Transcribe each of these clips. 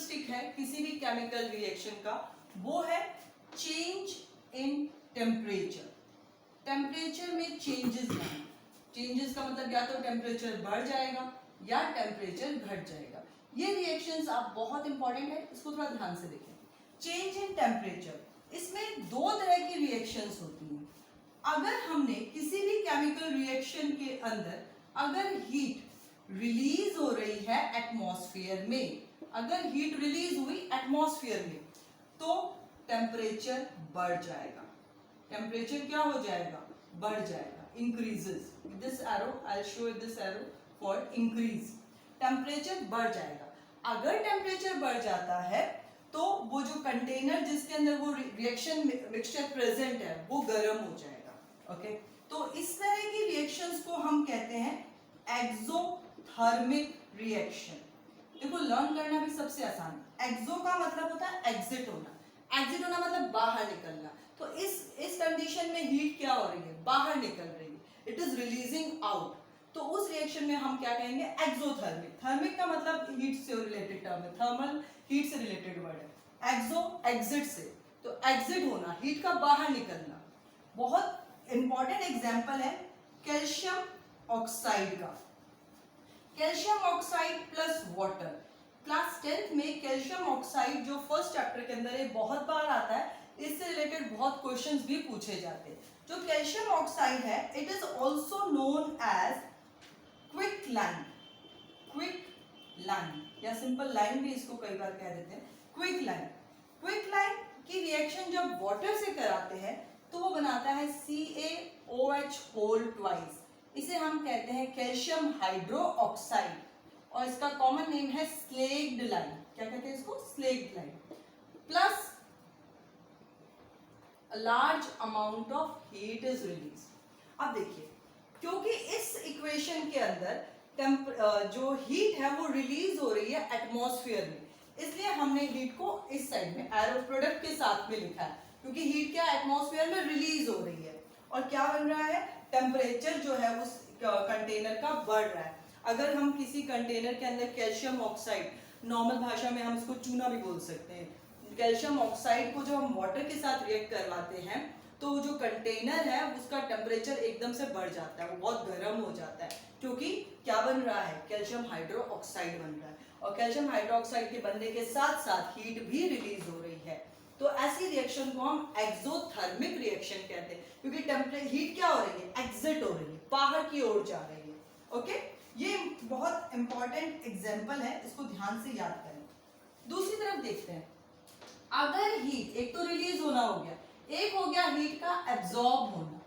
Characteristic है किसी भी केमिकल रिएक्शन का, वो है चेंज इन टेम्परेचर। टेम्परेचर में चेंजेस लाना। चेंजेस का मतलब या तो टेम्परेचर बढ़ जाएगा या टेम्परेचर घट जाएगा। ये रिएक्शंस आप बहुत इंपॉर्टेंट है, इसको थोड़ा ध्यान से देखें। चेंज इन टेम्परेचर, इसमें दो तरह की रिएक्शंस होती हैं। अगर हमने किसी भी केमिकल रिएक्शन के अंदर अगर हीट रिलीज हो रही है एटमॉस्फेयर में, अगर हीट रिलीज हुई एटमॉस्फेयर में, तो टेम्परेचर बढ़ जाएगा। टेम्परेचर क्या हो जाएगा? बढ़ जाएगा, increases. This arrow, I will show this arrow for increase. Temperature बढ़ जाएगा। अगर टेम्परेचर बढ़ जाता है तो वो जो कंटेनर जिसके अंदर वो रिएक्शन मिक्सचर प्रेजेंट है वो गर्म हो जाएगा। ओके, तो इस तरह की रिएक्शंस को हम कहते हैं एक्सोथर्मिक रिएक्शन। देखो लर्न करना भी सबसे आसान। एक्सो का मतलब होता है एग्जिट होना, एग्जिट होना मतलब बाहर निकलना। तो इस कंडीशन में हीट क्या हो रही है? बाहर निकल रही है, इट इज रिलीजिंग आउट। तो उस रिएक्शन में हम क्या कहेंगे? एक्सोथर्मिक। थर्मिक का मतलब हीट से रिलेटेड टर्म है, थर्मल हीट से रिलेटेड वर्ड है। एक्सो एग्जिट से, तो एग्जिट होना, हीट का बाहर निकलना। बहुत इंपॉर्टेंट एग्जांपल है कैल्शियम ऑक्साइड का। Calcium oxide plus water. Class 10th में कैल्शियम ऑक्साइड जो फर्स्ट चैप्टर के अंदर है बहुत बार आता है, इससे रिलेटेड बहुत क्वेश्चंस भी पूछे जाते हैं। जो कैल्शियम ऑक्साइड है, it is also known as quick lime. Quick lime या सिंपल लाइम भी इसको कई बार कह देते हैं, क्विक लाइम। क्विक लाइम की रिएक्शन जब वाटर से कराते हैं तो वो बनाता है CaOH होल ट्वाइस। इसे हम कहते हैं कैल्शियम हाइड्रो ऑक्साइड, और इसका कॉमन नेम है स्लेग्ड लाइम। क्या कहते हैं इसको? Slaked lime. Plus large amount of heat is released. अब देखिए, क्योंकि इस इक्वेशन के अंदर जो हीट है वो रिलीज हो रही है एटमॉस्फेयर में, इसलिए हमने हीट को इस साइड में एरो प्रोडक्ट के साथ में लिखा है, क्योंकि हीट क्या एटमॉस्फेयर में रिलीज हो रही है। और क्या बन रहा है? टेम्परेचर जो है उस कंटेनर का बढ़ रहा है। अगर हम किसी कंटेनर के अंदर कैल्शियम ऑक्साइड, नॉर्मल भाषा में हम इसको चूना भी बोल सकते हैं, कैल्शियम ऑक्साइड को जब हम वाटर के साथ रिएक्ट करवाते हैं तो जो कंटेनर है उसका टेम्परेचर एकदम से बढ़ जाता है, वो बहुत गर्म हो जाता है, क्योंकि क्या बन रहा है? कैल्शियम हाइड्रो ऑक्साइड बन रहा है, और कैल्शियम हाइड्रो ऑक्साइड के बनने के साथ साथ हीट भी रिलीज हो रही है। तो ऐसी रिएक्शन को हम एक्सोथर्मिक रिएक्शन कहते हैं, क्योंकि हीट क्या हो रही है? एग्जिट हो रही है, बाहर की ओर जा रही है। ओके, ये बहुत इंपॉर्टेंट एग्जांपल है, इसको ध्यान से याद करें। दूसरी तरफ देखते हैं, अगर हीट, एक तो रिलीज होना हो गया, एक हो गया हीट का एब्जॉर्ब होना।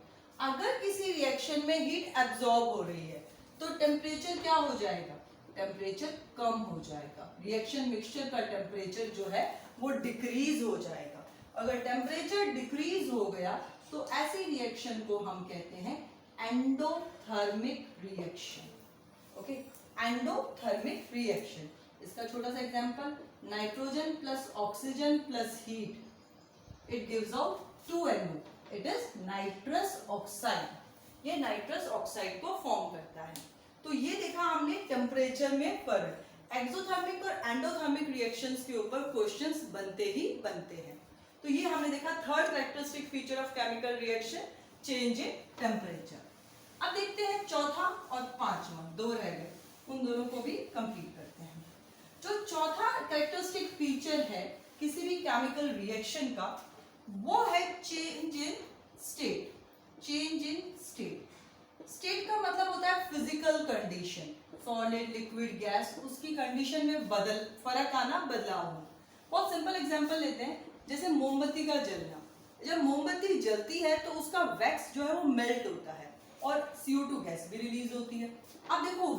अगर किसी रिएक्शन में हीट एब्जॉर्ब हो रही है तो टेम्परेचर क्या हो जाएगा? टेम्परेचर कम हो जाएगा, रिएक्शन मिक्सचर का टेम्परेचर जो है वो डिक्रीज हो जाएगा। अगर टेम्परेचर डिक्रीज हो गया तो ऐसी रिएक्शन को हम कहते हैं endothermic reaction. Okay, endothermic reaction. इसका छोटा सा example, nitrogen plus oxygen plus heat, it gives out 2NO, it is nitrous oxide. ये नाइट्रस ऑक्साइड को फॉर्म करता है। तो ये देखा हमने टेम्परेचर में फर्क। एक्सोथर्मिक और एंडोथर्मिक रिएक्शंस के ऊपर क्वेश्चंस बनते ही बनते हैं। तो ये हमने देखा third characteristic feature of chemical reaction, change in temperature. अब देखते हैं चौथा और पांचवा, दो रह गए, उन दोनों को भी कंप्लीट करते हैं। जो चौथा कैरेक्टरिस्टिक फीचर है किसी भी केमिकल रिएक्शन का, वो है change in state. Change in state. State का मतलब होता है physical condition, solid, liquid, gas, उसकी कंडीशन में फर्क आना, बदलाव होना। बहुत सिंपल एग्जांपल लेते हैं, जैसे मोमबत्ती का जलना। जब मोमबत्ती जलती है तो उसका वैक्स जो है वो मेल्ट होता है और CO2 गैस भी रिलीज होती है। अब देखो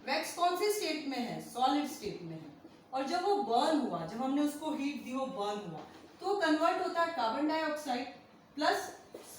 वैक्स कौन सी स्टेट में है? सॉलिड स्टेट में है। और जब वो बर्न हुआ, जब हमने उसको हीट दी, वो बर्न हुआ, तो कन्वर्ट होता है कार्बन डाइऑक्साइड प्लस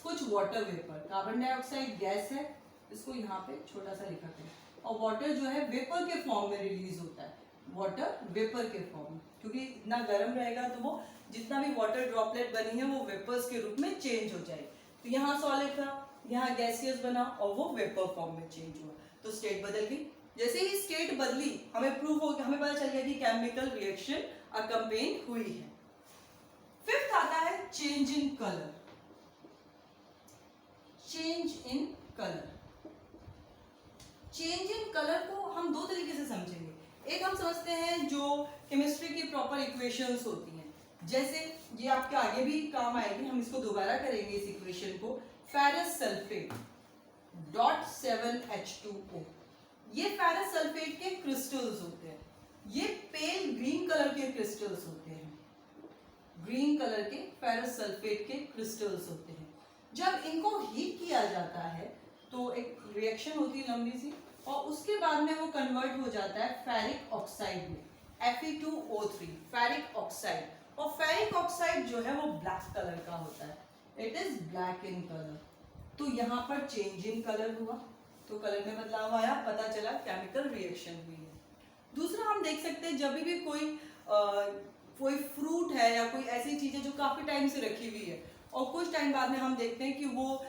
कुछ water vapour. Carbon dioxide gas है, इसको यहाँ पे छोटा सा लिखा है, और वाटर जो है वेपर के फॉर्म में रिलीज होता है, वाटर वेपर के फॉर्म में, क्योंकि इतना गर्म रहेगा तो वो जितना भी वाटर ड्रॉपलेट बनी है वो वेपर्स के रूप में चेंज हो जाएगी। तो यहाँ सॉलिड था, यहाँ गैसियस बना और वो वेपर फॉर्म में चेंज हुआ, तो स्टेट बदल गई। जैसे ही स्टेट बदली, हमें प्रूव हो हमें पता चल गया कि केमिकल रिएक्शन अकम्पेन हुई है। फिफ्थ आता है change in colour. Change in colour, change in colour को हम दो तरीके से समझेंगे। एक हम समझते हैं जो केमिस्ट्री की प्रॉपर इक्वेशंस होती हैं, जैसे ये आपके आगे भी काम आएगी, हम इसको दोबारा करेंगे इस इक्वेशन को। फेरस सल्फेट .7H2O, ये फेरस सल्फेट के क्रिस्टल्स होते हैं। ये पेल ग्रीन कलर के क्रिस्टल्स होते हैं, ग्रीन कलर के फेरस सल्फेट के क्रिस्टल्स होते हैं। जब इनको हीट किया जाता है तो एक रिएक्शन होती है लंबी सी, और उसके बाद में वो कन्वर्ट हो जाता है फेरिक ऑक्साइड में, Fe2O3 फेरिक ऑक्साइड। और फेरिक ऑक्साइड जो है वो ब्लैक कलर का होता है, it is black in colour. तो यहाँ पर चेंज इन कलर हुआ, तो कलर में बदलाव आया, पता चला केमिकल रिएक्शन हुई है। दूसरा हम देख सकते हैं जब भी कोई फ्रूट है या कोई ऐसी चीज है जो काफी टाइम से रखी हुई है और कुछ टाइम बाद में हम देखते हैं कि वो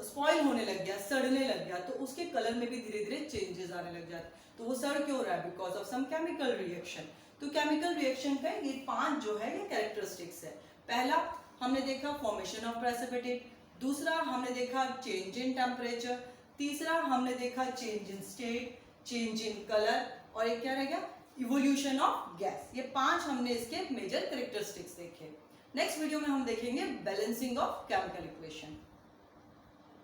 स्पॉइल होने लग गया, सड़ने लग गया, तो उसके कलर में भी धीरे धीरे चेंजेस आने लग जाते हैं। तो वो सड़ क्यों रहा है? Because of some chemical reaction. तो केमिकल रिएक्शन का ये 5 जो है ये कैरेक्टरिस्टिक्स है। पहला हमने देखा फॉर्मेशन ऑफ प्रेसिपिटेट, दूसरा हमने देखा चेंज इन टेम्परेचर, तीसरा हमने देखा change in state, change in colour, और एक क्या रह गया? Evolution of gas. ये 5 हमने इसके मेजर कैरेक्टरिस्टिक्स देखे। नेक्स्ट वीडियो में हम देखेंगे बैलेंसिंग ऑफ केमिकल इक्वेशन।